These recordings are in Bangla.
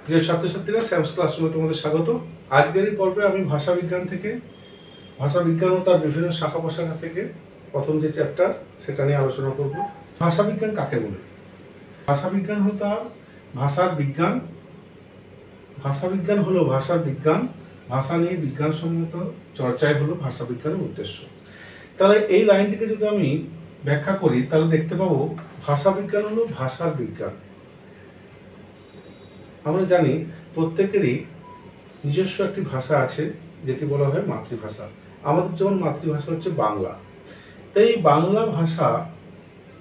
প্রিয় ছাত্রছাত্রীরা, স্যামস ক্লাসরুমে তোমাদের স্বাগত। আজকের এই পর্বে আমি ভাষাবিজ্ঞান ও তার বিভিন্ন শাখা প্রশাখা থেকে প্রথম যে চ্যাপ্টার সেটা নিয়ে আলোচনা করব। ভাষাবিজ্ঞান কাকে বলে? ভাষাবিজ্ঞান হলো তার ভাষার বিজ্ঞান। ভাষাবিজ্ঞান হলো ভাষার বিজ্ঞান। ভাষা নিয়ে বিজ্ঞানসম্মত চর্চাই হলো ভাষাবিজ্ঞানের উদ্দেশ্য। তাহলে এই লাইনটিকে যদি আমি ব্যাখ্যা করি তাহলে দেখতে পাবো ভাষাবিজ্ঞান হলো ভাষার বিজ্ঞান। আমরা জানি প্রত্যেকেরই নিজস্ব একটি ভাষা আছে যেটি বলা হয় মাতৃভাষা। আমাদের যেমন মাতৃভাষা হচ্ছে বাংলা। তাই বাংলা ভাষা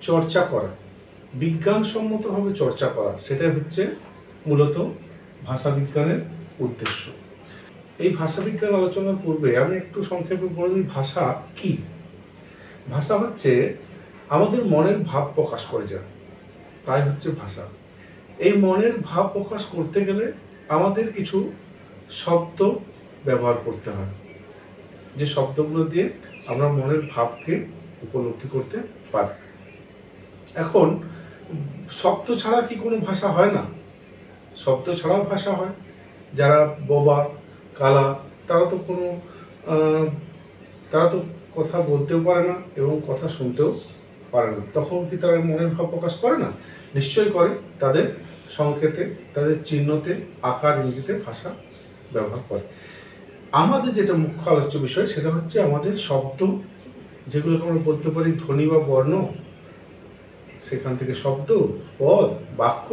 চর্চা করা, বিজ্ঞানসম্মতভাবে চর্চা করা, সেটাই হচ্ছে মূলত ভাষাবিজ্ঞানের উদ্দেশ্য। এই ভাষাবিজ্ঞান আলোচনার পূর্বে আমি একটু সংক্ষেপে বলে দিই ভাষা কি। ভাষা হচ্ছে আমাদের মনের ভাব প্রকাশ করে যায়, তাই হচ্ছে ভাষা। এই মনের ভাব প্রকাশ করতে গেলে আমাদের কিছু শব্দ ব্যবহার করতে হয়, যে শব্দগুলো দিয়ে আমরা মনের ভাবকে উপলব্ধি করতে পারি। এখন শব্দ ছাড়া কি কোনো ভাষা হয় না? শব্দ ছাড়াও ভাষা হয়। যারা বোবা, কালা, তারা তো কথা বলতেও পারে না এবং কথা শুনতেও পারে না। তখন কি তারা মনের ভাব প্রকাশ করে না? নিশ্চয়ই করে। তাদের সংকেতে, তাদের চিহ্নতে, আকার ইঙ্গিতে ভাষা ব্যবহার করে। আমাদের যেটা মুখ্য আলোচ্য বিষয় সেটা হচ্ছে আমাদের শব্দ, যেগুলোকে আমরা বলতে পারি ধ্বনি বা বর্ণ, সেখান থেকে শব্দ, পদ, বাক্য,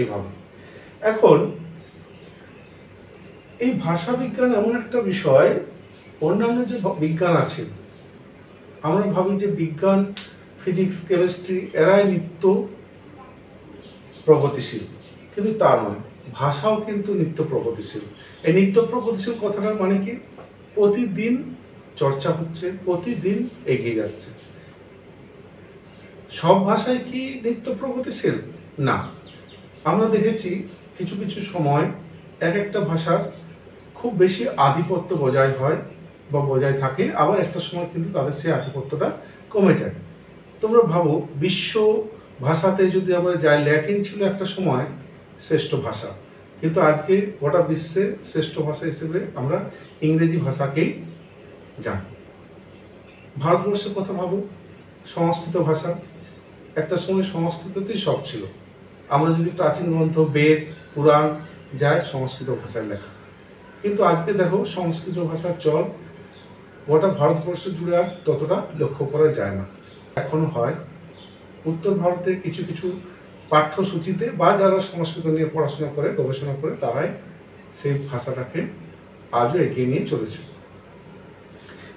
এভাবে। এখন এই ভাষা বিজ্ঞান এমন একটা বিষয়, অন্যান্য যে বিজ্ঞান আছে আমরা ভাবি যে বিজ্ঞান, ফিজিক্স, কেমিস্ট্রি এরাই নিত্য প্রগতিশীল, কিন্তু তা নয়। ভাষাও কিন্তু নিত্য প্রগতিশীল। এই নিত্য প্রগতিশীল কথাটার মানে কি? প্রতিদিন চর্চা হচ্ছে, প্রতিদিন এগিয়ে যাচ্ছে। সব ভাষায় কি নিত্য প্রগতিশীল? না। আমরা দেখেছি কিছু কিছু সময় এক একটা ভাষার খুব বেশি আধিপত্য বজায় হয় বা বজায় থাকে, আবার একটা সময় কিন্তু তাদের সেই আধিপত্যটা কমে যায়। তোমরা ভাবো, বিশ্ব ভাষাতে যদি আমরা যাই, ল্যাটিন ছিল একটা সময় শ্রেষ্ঠ ভাষা, কিন্তু আজকে গোটা বিশ্বে শ্রেষ্ঠ ভাষা হিসেবে আমরা ইংরেজি ভাষাকেই জানি। ভারতবর্ষের কথা ভাবো, সংস্কৃত ভাষা, একটা সময় সংস্কৃততেই সব ছিল। আমরা যদি প্রাচীন গ্রন্থ বেদ, পুরাণ যায়, সংস্কৃত ভাষায় লেখা, কিন্তু আজকে দেখো সংস্কৃত ভাষার চল গোটা ভারতবর্ষ জুড়ে আর ততটা লক্ষ্য করা যায় না। এখনো হয় উত্তর ভারতে কিছু কিছু পাঠ্যসূচিতে, বা যারা সংস্কৃত নিয়ে পড়াশোনা করে, গবেষণা করে, তারাই সেই ভাষাটাকে আজও এগিয়ে নিয়ে চলেছে।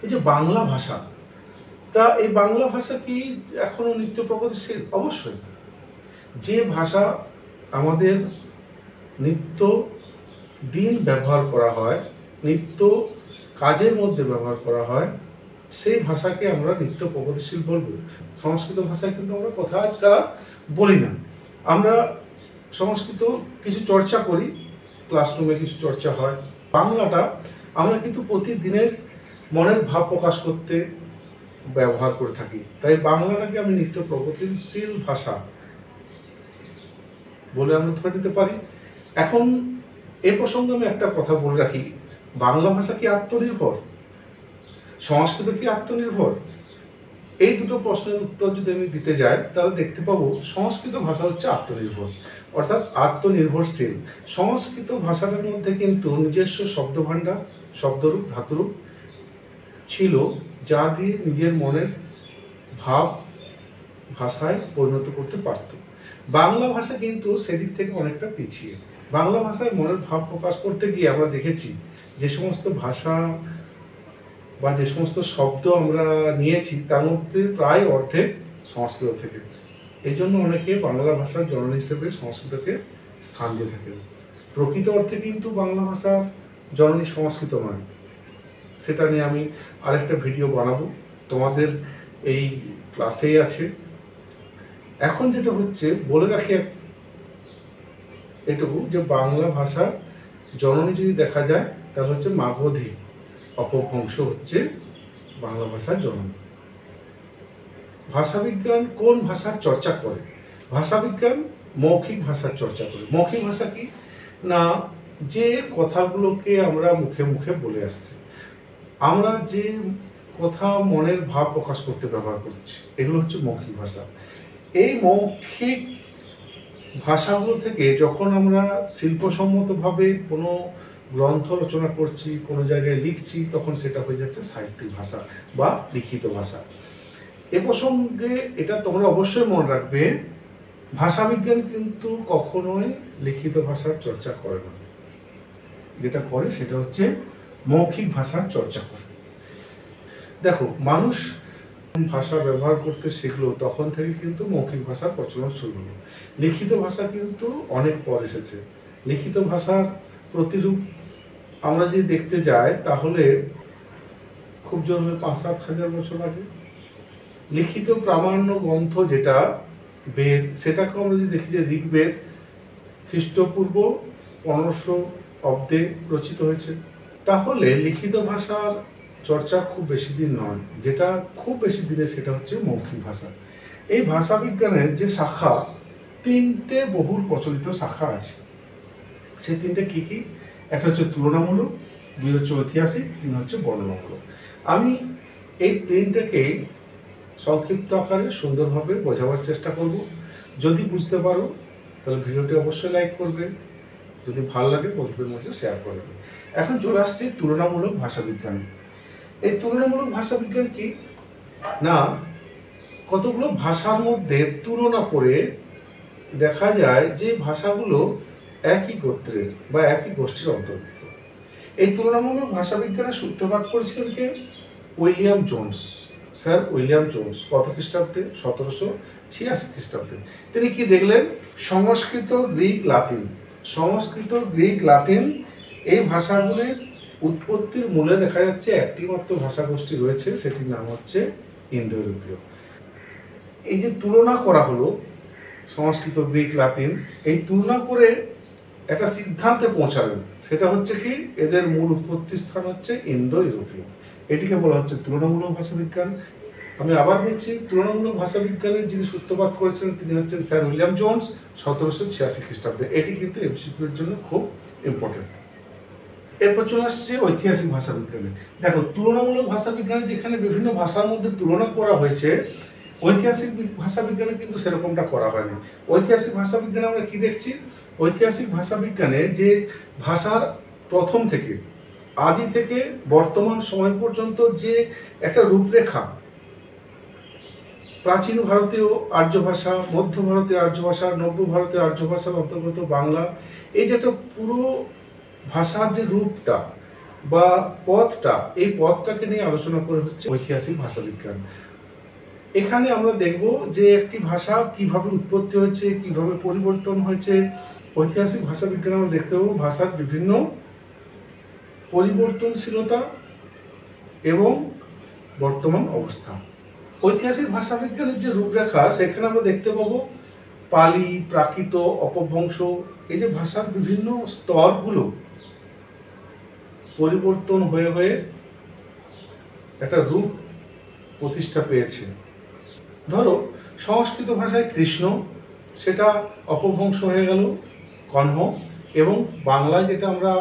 এই যে বাংলা ভাষা, তা এই বাংলা ভাষা কি এখনো নিত্য প্রগতিশীল? অবশ্যই। যে ভাষা আমাদের নিত্য দিন ব্যবহার করা হয়, নিত্য কাজের মধ্যে ব্যবহার করা হয়, সেই ভাষাকে আমরা নিত্য প্রগতিশীল বলবো। সংস্কৃত ভাষায় কিন্তু আমরা কথা আজকাল বলি না। আমরা সংস্কৃত কিছু চর্চা করি, ক্লাসরুমে কিছু চর্চা হয়। বাংলাটা আমরা কিন্তু প্রতিদিনের মনের ভাব প্রকাশ করতে ব্যবহার করে থাকি। তাই বাংলাটাকে আমি নিত্য প্রগতিশীল ভাষা বলে আমরা ধরে নিতে পারি। এখন এ প্রসঙ্গে আমি একটা কথা বলে রাখি, বাংলা ভাষা কি আত্মনির্ভর? সংস্কৃত কি আত্মনির্ভর? এই দুটো প্রশ্নের উত্তর যদি আমি দিতে যাই তাহলে দেখতে পাবো সংস্কৃত ভাষা হচ্ছে আত্মনির্ভর, অর্থাৎ আত্মনির্ভরশীল। সংস্কৃত ভাষাটার মধ্যে কিন্তু নিজস্ব শব্দভাণ্ডার, শব্দরূপ, ধাতুরূপ ছিল, যা দিয়ে নিজের মনের ভাব ভাষায় পরিণত করতে পারত। বাংলা ভাষা কিন্তু সেদিক থেকে অনেকটা পিছিয়ে। বাংলা ভাষায় মনের ভাব প্রকাশ করতে গিয়ে আমরা দেখেছি যে সমস্ত ভাষা বা যে সমস্ত শব্দ আমরা নিয়েছি তার মধ্যে প্রায় অর্ধেক সংস্কৃত থেকে। এই জন্য অনেকে বাংলা ভাষার জননী হিসেবে সংস্কৃতকে স্থান দিয়ে থাকেন। প্রকৃত অর্থে কিন্তু বাংলা ভাষার জননী সংস্কৃত নয়। সেটা নিয়ে আমি আরেকটা ভিডিও বানাবো, তোমাদের এই ক্লাসেই আছে। এখন যেটা হচ্ছে বলে রাখি এটুকু, যে বাংলা ভাষা জননী যদি দেখা যায় তাহলে হচ্ছে মাগধী অপভ্রংশ হচ্ছে বাংলা ভাষার জননী। ভাষাবিজ্ঞান কোন ভাষার চর্চা করে? ভাষাবিজ্ঞান মৌখিক ভাষার চর্চা করে। মৌখিক ভাষা কি? না যে কথাগুলোকে আমরা মুখে মুখে বলে আসছি, আমরা যে কথা মনের ভাব প্রকাশ করতে ব্যবহার করছি, এগুলো হচ্ছে মৌখিক ভাষা। এই মৌখিক ভাষাগুলো থেকে যখন আমরা শিল্পসম্মতভাবে কোনো গ্রন্থ রচনা করছি, কোনো জায়গায় লিখছি, তখন সেটা হয়ে যাচ্ছে সাহিত্যিক ভাষা বা লিখিত ভাষা। এ প্রসঙ্গে এটা তোমরা অবশ্যই মনে রাখবে, ভাষাবিজ্ঞান কিন্তু কখনোই লিখিত ভাষার চর্চা করে না। যেটা করে সেটা হচ্ছে মৌখিক ভাষার চর্চা করে। দেখো, মানুষ ভাষা ব্যবহার করতে শিখলো তখন থেকে কিন্তু মৌখিক ভাষার প্রচলন শুরু হলো। লিখিত ভাষা কিন্তু অনেক পর এসেছে। লিখিত ভাষার প্রতিরূপ আমরা যদি দেখতে যাই তাহলে খুব জোর হলে 5-7 হাজার বছর আগে লিখিত প্রামাণ্য গ্রন্থ যেটা বেদ, সেটাকে আমরা যদি দেখি যে ঋগ্বেদ খ্রিস্টপূর্ব 1500 অব্দে রচিত হয়েছে। তাহলে লিখিত ভাষার চর্চা খুব বেশি দিন নয়, যেটা খুব বেশি দিনে সেটা হচ্ছে মৌখিক ভাষা। এই ভাষা বিজ্ঞানের যে শাখা, 3টে বহুল প্রচলিত শাখা আছে। সেই 3টে কি কি? একটা হচ্ছে তুলনামূলক, 2 হচ্ছে ঐতিহাসিক, 3 হচ্ছে বর্ণনামূলক। আমি এই 3টাকে সংক্ষিপ্ত আকারে সুন্দরভাবে বোঝাবার চেষ্টা করব। যদি বুঝতে পারো তাহলে ভিডিওটি অবশ্যই লাইক করবে, যদি ভালো লাগে বন্ধুদের মধ্যে শেয়ার করবে। এখন চলে আসছে তুলনামূলক ভাষাবিজ্ঞান। এই তুলনামূলক ভাষাবিজ্ঞান কি না, কতগুলো ভাষার মধ্যে তুলনা করে দেখা যায় যে ভাষাগুলো একই গোত্রের বা একই গোষ্ঠীর অন্তর্ভুক্ত। এই তুলনামূলক ভাষাবিজ্ঞানের সূত্রপাত করেছিলেন কে? William Jones, sir William Jones. কত খ্রিস্টাব্দে? 1786 খ্রিস্টাব্দে। তিনি কি দেখলেন? Sanskrit, Greek, Latin, Sanskrit, Greek, Latin এই ভাষাগুলির উৎপত্তির মূলে দেখা যাচ্ছে একটি মাত্র ভাষাগোষ্ঠী রয়েছে, সেটির নাম হচ্ছে ইন্দো ইউরোপীয়। এই যে তুলনা করা হলো সংস্কৃত, গ্রিক, লাতিন, এই তুলনা করে একটা সিদ্ধান্তে পৌঁছালেন, সেটা হচ্ছে কি এদের মূল উৎপত্তি স্থান হচ্ছে ইন্দো ইউরোপীয়। এটিকে বলা হচ্ছে তুলনামূলক ভাষাবিজ্ঞান। আমি আবার বলছি, তুলনামূলক ভাষাবিজ্ঞানের যিনি সূত্রপাত করেছিলেন তিনি হচ্ছেন স্যার উইলিয়াম জোন্স, 1786 খ্রিস্টাব্দে। এটি কিন্তু এমসিকিউর জন্য খুব ইম্পর্টেন্ট। এরপর চলে আসছে ঐতিহাসিক ভাষাবিজ্ঞানে। দেখো, তুলনামূলক ভাষাবিজ্ঞানে যেখানে বিভিন্ন ভাষার মধ্যে তুলনা করা হয়েছে, ঐতিহাসিক ভাষাবিজ্ঞানে কিন্তু সেরকমটা করা হয়নি। ঐতিহাসিক ভাষাবিজ্ঞানে আমরা কি দেখছি? ঐতিহাসিক ভাষাবিজ্ঞানে যে ভাষার প্রথম থেকে আদি থেকে বর্তমান সময় পর্যন্ত যে একটা রূপরেখা, প্রাচীন ভারতীয় আর্য ভাষা, মধ্য ভারতীয় আর্য ভাষা, নব্য ভারতীয় আর্য ভাষার অন্তর্গত বাংলা, এই যে একটা পুরো ভাষার যে রূপটা বা পথটা, এই পথটাকে নিয়ে আলোচনা করে হচ্ছে ঐতিহাসিক ভাষাবিজ্ঞান। এখানে আমরা দেখব যে একটি ভাষা কিভাবে উৎপত্তি হয়েছে, কিভাবে পরিবর্তন হয়েছে। ঐতিহাসিক ভাষাবিজ্ঞানে আমরা দেখতে পাবো ভাষার বিভিন্ন পরিবর্তনশীলতা এবং বর্তমান অবস্থা। ঐতিহাসিক ভাষাবিজ্ঞানের যে রূপরেখা, সেখানে আমরা দেখতে পাবো পালি, প্রাকৃত, অপভ্রংশ, এই যে ভাষার বিভিন্ন স্তরগুলো পরিবর্তন হয়ে হয়ে একটা রূপ প্রতিষ্ঠা পেয়েছে। ধরো, সংস্কৃত ভাষায় কৃষ্ণ, সেটা অপভ্রংশ হয়ে গেল কণ্হ, এবং বাংলায় যেটা আমরা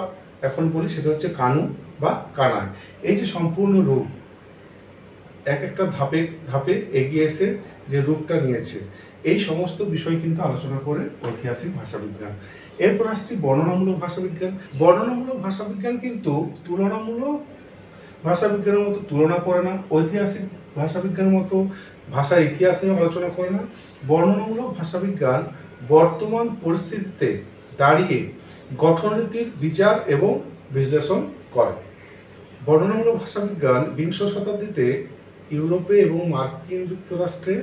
এখন বলি সেটা হচ্ছে কানু বা কানাই। এই যে সম্পূর্ণ রূপ এক একটা ধাপে ধাপে এগিয়ে এসে যে রূপটা নিয়েছে, এই সমস্ত বিষয় কিন্তু আলোচনা করে ঐতিহাসিক ভাষাবিজ্ঞান। এরপর আসছি বর্ণনামূলক ভাষাবিজ্ঞান। বর্ণনামূলক ভাষাবিজ্ঞান কিন্তু তুলনামূলক ভাষাবিজ্ঞানের মতো তুলনা করে না, ঐতিহাসিক ভাষাবিজ্ঞানের মতো ভাষার ইতিহাস নিয়ে আলোচনা করে না। বর্ণনামূলক ভাষাবিজ্ঞান বর্তমান পরিস্থিতিতে দাঁড়িয়ে গঠনরীতির বিচার এবং বিশ্লেষণ করে। বর্ণনামূলক ভাষাবিজ্ঞান 20 শতাব্দীতে ইউরোপে এবং মার্কিন যুক্তরাষ্ট্রে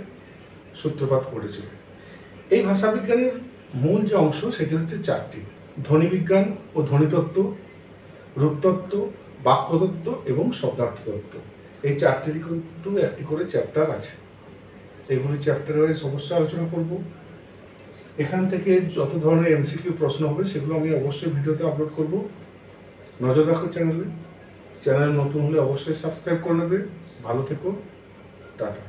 সূত্রপাত করেছিল। এই ভাষাবিজ্ঞানের মূল যে অংশ সেটি হচ্ছে 4টি: ধ্বনিবিজ্ঞান ও ধ্বনিতত্ত্ব, রূপতত্ত্ব, বাক্যতত্ত্ব এবং শব্দার্থতত্ত্ব। এই 4টিরই কিন্তু একটি করে চ্যাপ্টার আছে। এগুলি চ্যাপ্টারে অবশ্যই আলোচনা করব। এখান থেকে যত ধরনের এমসিকিউ প্রশ্ন হবে সেগুলো আমি অবশ্যই ভিডিওতে আপলোড করব। নজর রাখো চ্যানেলে নতুন হলে অবশ্যই সাবস্ক্রাইব করে নেবে। ভালো থেকো, টাটা।